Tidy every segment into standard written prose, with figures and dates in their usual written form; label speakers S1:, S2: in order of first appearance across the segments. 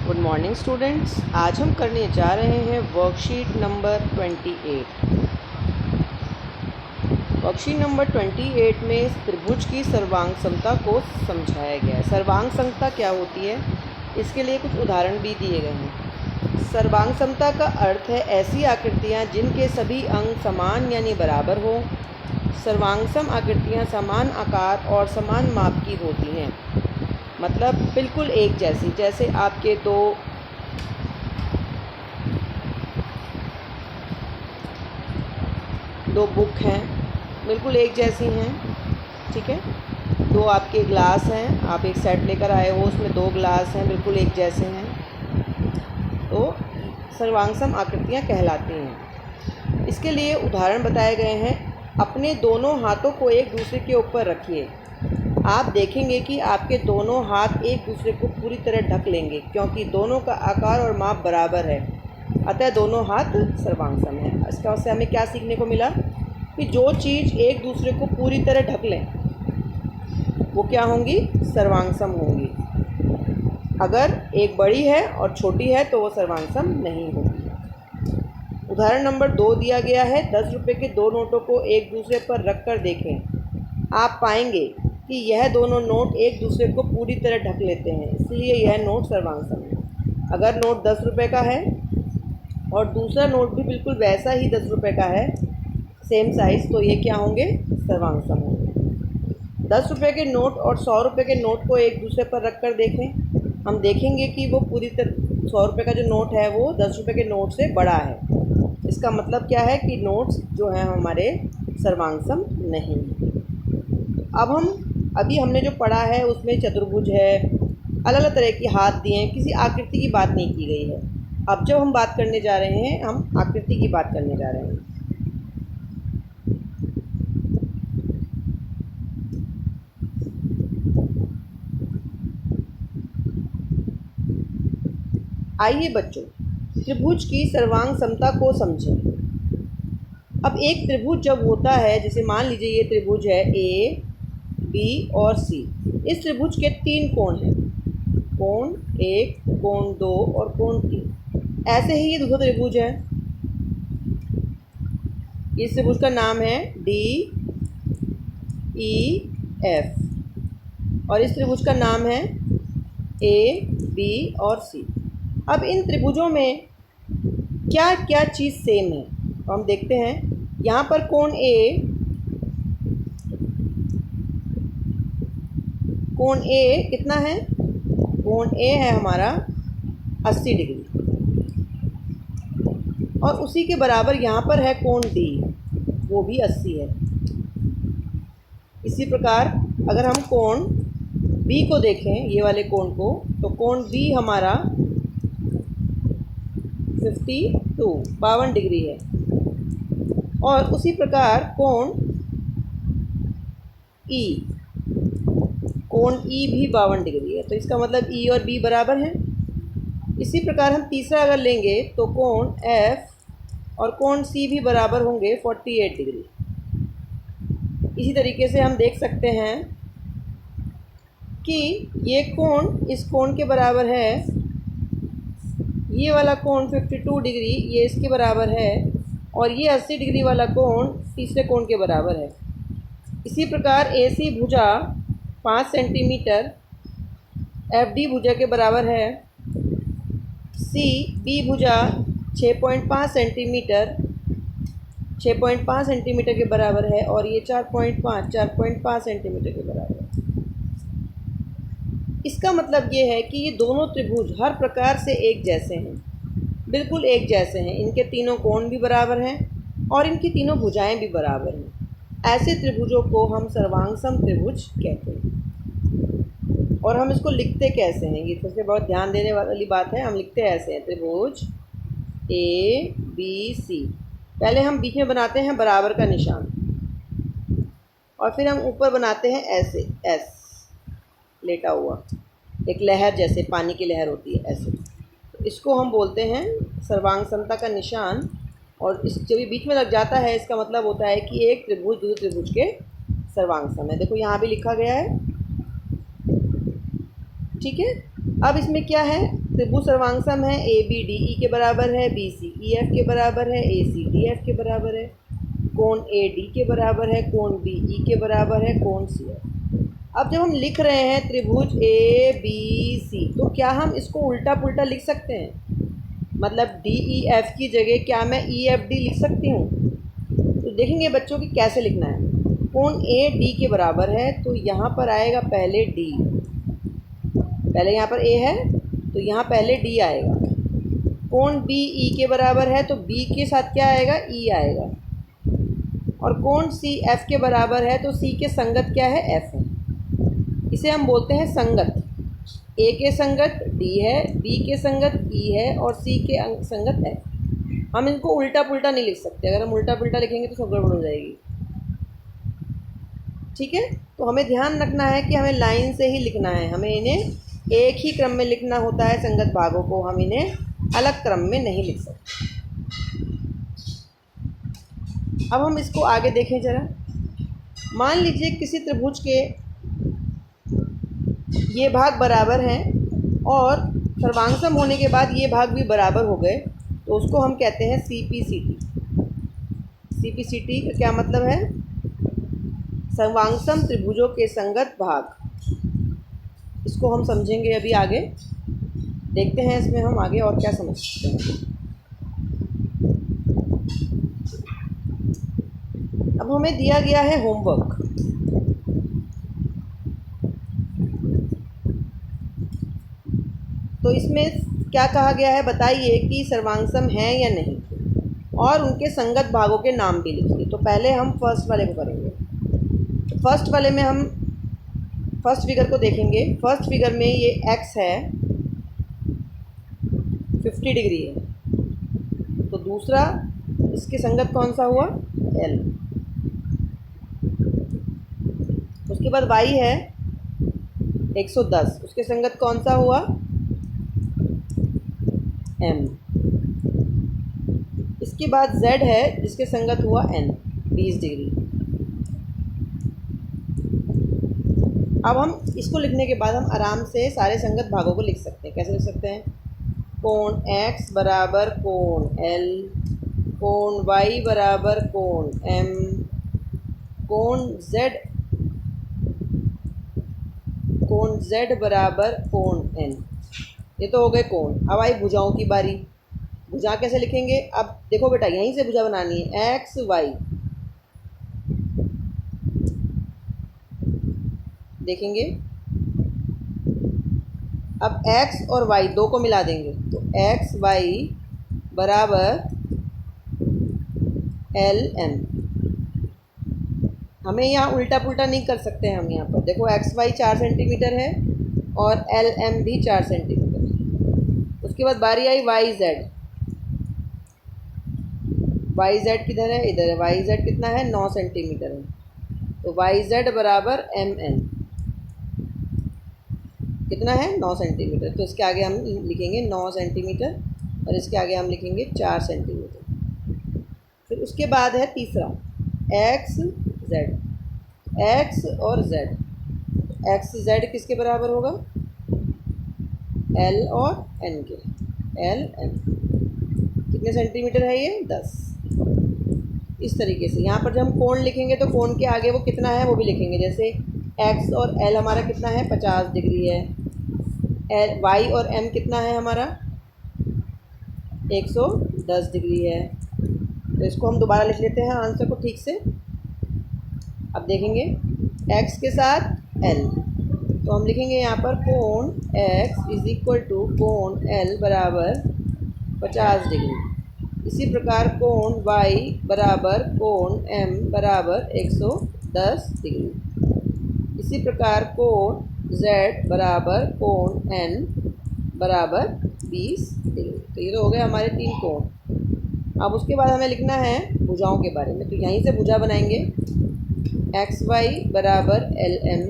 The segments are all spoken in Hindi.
S1: Good morning students. आज हम करने जा रहे हैं वर्कशीट नंबर 28। वर्कशीट नंबर 28 में त्रिभुज की सर्वांग समता को समझाया गया है। सर्वांग समता क्या होती है, इसके लिए कुछ उदाहरण भी दिए गए हैं। सर्वांग समता का अर्थ है ऐसी आकृतियाँ जिनके सभी अंग समान यानी बराबर हो। सर्वांगसम आकृतियाँ समान आकार और समान माप की होती हैं, मतलब बिल्कुल एक जैसी। जैसे आपके दो बुक हैं, बिल्कुल एक जैसी हैं, ठीक है। दो आपके ग्लास हैं, आप एक सेट लेकर आए हो, उसमें दो ग्लास हैं, बिल्कुल एक जैसे हैं, तो सर्वांगसम आकृतियाँ कहलाती हैं। इसके लिए उदाहरण बताए गए हैं। अपने दोनों हाथों को एक दूसरे के ऊपर रखिए। आप देखेंगे कि आपके दोनों हाथ एक दूसरे को पूरी तरह ढक लेंगे, क्योंकि दोनों का आकार और माप बराबर है, अतः दोनों हाथ सर्वांगसम है। इसका उससे हमें क्या सीखने को मिला कि जो चीज़ एक दूसरे को पूरी तरह ढक लें वो क्या होंगी, सर्वांगसम होंगी। अगर एक बड़ी है और छोटी है तो वो सर्वांगसम नहीं होगी। उदाहरण नंबर 2 दिया गया है। 10 रुपये के दो नोटों को एक दूसरे पर रख कर देखें। आप पाएंगे कि यह दोनों नोट एक दूसरे को पूरी तरह ढक लेते हैं, इसलिए यह नोट सर्वांगसम है। अगर नोट 10 रुपये का है और दूसरा नोट भी बिल्कुल वैसा ही 10 रुपये का है, सेम साइज़, तो ये क्या होंगे, सर्वांगसम होंगे। 10 रुपये के नोट और 100 रुपये के नोट को एक दूसरे पर रख कर देखें। हम देखेंगे कि वो पूरी तरह 100 रुपये का जो नोट है वो 10 रुपये के नोट से बड़ा है। इसका मतलब क्या है कि नोट्स जो हैं हमारे सर्वांगसम नहीं हैं। अभी हमने जो पढ़ा है उसमें चतुर्भुज है, अलग अलग तरह के हाथ दिए हैं, किसी आकृति की बात नहीं की गई है। अब जब हम बात करने जा रहे हैं, हम आकृति की बात करने जा रहे हैं। आइए बच्चों, त्रिभुज की सर्वांग समता को समझें। अब एक त्रिभुज जब होता है, जैसे मान लीजिए ये त्रिभुज है ए, बी और सी। इस त्रिभुज के 3 कोण हैं, कोण 1, कोण 2 और कोण 3। ऐसे ही ये दूसरा त्रिभुज है। इस त्रिभुज का नाम है डी ई एफ और इस त्रिभुज का नाम है ए, बी और सी। अब इन त्रिभुजों में क्या क्या चीज़ सेम है, तो हम देखते हैं। यहाँ पर कोण ए कितना है, कोण ए है हमारा 80 डिग्री, और उसी के बराबर यहाँ पर है कोण डी, वो भी 80 है। इसी प्रकार अगर हम कोण बी को देखें, ये वाले कोण को, तो कोण बी हमारा 52 डिग्री है, और उसी प्रकार कोण ई भी 52 डिग्री है। तो इसका मतलब ई और बी बराबर हैं। इसी प्रकार हम तीसरा अगर लेंगे तो कोण एफ और कोण सी भी बराबर होंगे 48 डिग्री। इसी तरीके से हम देख सकते हैं कि ये कोण इस कोण के बराबर है, ये वाला कोण 52 डिग्री ये इसके बराबर है, और ये 80 डिग्री वाला कोण तीसरे कोण के बराबर है। इसी प्रकार ए सी भुजा 5 सेंटीमीटर एफ डी भुजा के बराबर है, सी बी भुजा 6.5 सेंटीमीटर के बराबर है, और ये 4.5 सेंटीमीटर के बराबर है। इसका मतलब ये है कि ये दोनों त्रिभुज हर प्रकार से एक जैसे हैं, बिल्कुल एक जैसे हैं। इनके तीनों कोण भी बराबर हैं और इनकी तीनों भुजाएं भी बराबर हैं। ऐसे त्रिभुजों को हम सर्वांगसम त्रिभुज कहते हैं। और हम इसको लिखते कैसे हैं, ये सबसे बहुत ध्यान देने वाली बात है। हम लिखते ऐसे हैं, त्रिभुज ए बी सी। पहले हम बीच में बनाते हैं बराबर का निशान, और फिर हम ऊपर बनाते हैं ऐसे एस लेटा हुआ, एक लहर, जैसे पानी की लहर होती है ऐसे। तो इसको हम बोलते हैं सर्वांग समता का निशान। और इस जब बीच में लग जाता है, इसका मतलब होता है कि एक त्रिभुज दूसरे त्रिभुज के सर्वांगसम है। देखो यहाँ भी लिखा गया है, ठीक है। अब इसमें क्या है, त्रिभुज सर्वांगसम है, ए बी डी ई के बराबर है, बी सी ई एफ के बराबर है, ए सी डी एफ के बराबर है, कोण ए डी के बराबर है, कोण बी ई के बराबर है, कोण सी एफ। अब जब हम लिख रहे हैं त्रिभुज ए बी सी, तो क्या हम इसको उल्टा पुल्टा लिख सकते हैं? मतलब डी ई एफ की जगह क्या मैं ई एफ डी लिख सकती हूँ? तो देखेंगे बच्चों कि कैसे लिखना है। कोण ए डी के बराबर है, तो यहाँ पर आएगा पहले डी, पहले यहाँ पर ए है तो यहाँ पहले डी आएगा। कोण बी ई के बराबर है, तो बी के साथ क्या आएगा? ई आएगा। और कोण सी एफ के बराबर है, तो सी के संगत क्या है? एफ है। इसे हम बोलते हैं संगत। ए के संगत डी है, बी के संगत ई है और सी के संगत एफ। हम इनको उल्टा पुल्टा नहीं लिख सकते, अगर हम उल्टा पुल्टा लिखेंगे तो सब गड़बड़ हो जाएगी। ठीक है, तो हमें ध्यान रखना है कि हमें लाइन से ही लिखना है, हमें इन्हें एक ही क्रम में लिखना होता है। संगत भागों को हम इन्हें अलग क्रम में नहीं लिख सकते। अब हम इसको आगे देखें ज़रा। मान लीजिए किसी त्रिभुज के ये भाग बराबर हैं और सर्वांगसम होने के बाद ये भाग भी बराबर हो गए, तो उसको हम कहते हैं C P C T. C P C T का क्या मतलब है? सर्वांगसम त्रिभुजों के संगत भाग। इसको हम समझेंगे अभी आगे, देखते हैं इसमें हम आगे और क्या समझ सकते हैं। अब हमें दिया गया है होमवर्क। तो इसमें क्या कहा गया है बताइए कि सर्वांगसम है या नहीं, और उनके संगत भागों के नाम भी लिखिए। तो पहले हम फर्स्ट वाले को करेंगे। तो फर्स्ट वाले में हम फर्स्ट फिगर को देखेंगे। फर्स्ट फिगर में ये x है 50 डिग्री है, तो दूसरा इसके संगत कौन सा हुआ? L। उसके बाद y है 110, उसके संगत कौन सा हुआ? M। इसके बाद z है जिसके संगत हुआ n 20 डिग्री। अब हम इसको लिखने के बाद हम आराम से सारे संगत भागों को लिख सकते हैं। कैसे लिख सकते हैं? कोण x बराबर कोण L, कोण y बराबर कोण M, कोण z बराबर कोण N। ये तो हो गए कोण। अब आई भुजाओं की बारी। भुजा कैसे लिखेंगे? अब देखो बेटा, यहीं से भुजा बनानी है, x y। देखेंगे अब x और y दो को मिला देंगे, तो x y बराबर L M। हमें यहाँ उल्टा पुल्टा नहीं कर सकते हैं। हम यहाँ पर देखो x y 4 सेंटीमीटर है और L M भी 4 सेंटीमीटर। उसके बाद बारी आई y z। y z किधर है? इधर है। y z कितना है? 9 सेंटीमीटर है, तो y z बराबर M N। कितना है? 9 सेंटीमीटर। तो इसके आगे हम लिखेंगे 9 सेंटीमीटर और इसके आगे हम लिखेंगे 4 सेंटीमीटर। फिर उसके बाद है तीसरा x z। x और z, x z किसके बराबर होगा? L और N के। L N कितने सेंटीमीटर है ये? 10। इस तरीके से यहाँ पर जब हम कोण लिखेंगे तो कोण के आगे वो कितना है वो भी लिखेंगे। जैसे x और L हमारा कितना है? 50 डिग्री है। y और m कितना है हमारा? 110 डिग्री है। तो इसको हम दोबारा लिख लेते हैं आंसर को ठीक से। अब देखेंगे x के साथ l, तो हम लिखेंगे यहाँ पर कोण x इज इक्वल टू कोण l बराबर 50 डिग्री। इसी प्रकार कोण y बराबर कोण m बराबर 110 डिग्री। इसी प्रकार कोण z बराबर कोण n बराबर 20 डिग्री। तो ये तो हो गए हमारे 3 कोण। अब उसके बाद हमें लिखना है भुजाओं के बारे में। तो यहीं से भुजा बनाएंगे। एक्स वाई बराबर एल एम,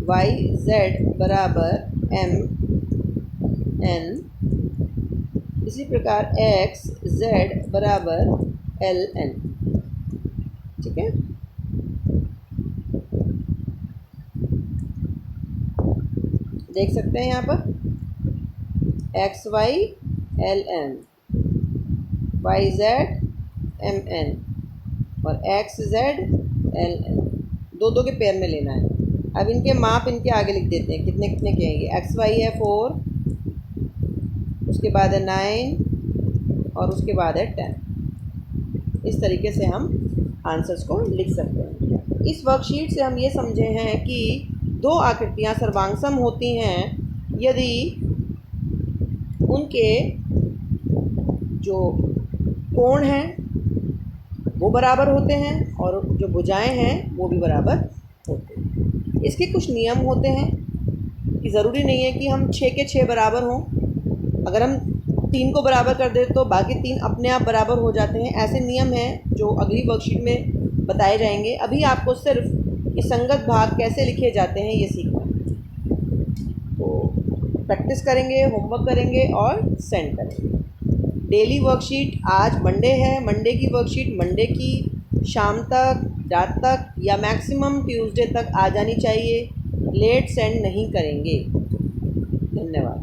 S1: वाई जेड बराबर एम एन, इसी प्रकार एक्स जेड बराबर एल एन। ठीक है। देख सकते हैं यहाँ पर XYLM, YZ MN और XZLN, दो दो के पेयर में लेना है। अब इनके माप इनके आगे लिख देते हैं, कितने कितने के हैं ये। XY है 4, उसके बाद है 9 और उसके बाद है 10। इस तरीके से हम आंसर्स को लिख सकते हैं। इस वर्कशीट से हम ये समझे हैं कि दो आकृतियाँ सर्वांगसम होती हैं यदि उनके जो कोण हैं वो बराबर होते हैं और जो भुजाएं हैं वो भी बराबर होते हैं। इसके कुछ नियम होते हैं कि ज़रूरी नहीं है कि हम 6 के 6 बराबर हों। अगर हम 3 को बराबर कर दें तो बाकी 3 अपने आप बराबर हो जाते हैं। ऐसे नियम हैं जो अगली वर्कशीट में बताए जाएंगे। अभी आपको सिर्फ ये संगत भाग कैसे लिखे जाते हैं ये सीखना है। तो प्रैक्टिस करेंगे, होमवर्क करेंगे और सेंड करेंगे। डेली वर्कशीट आज मंडे है, मंडे की वर्कशीट मंडे की शाम तक, रात तक या मैक्सिमम ट्यूसडे तक आ जानी चाहिए। लेट सेंड नहीं करेंगे। धन्यवाद।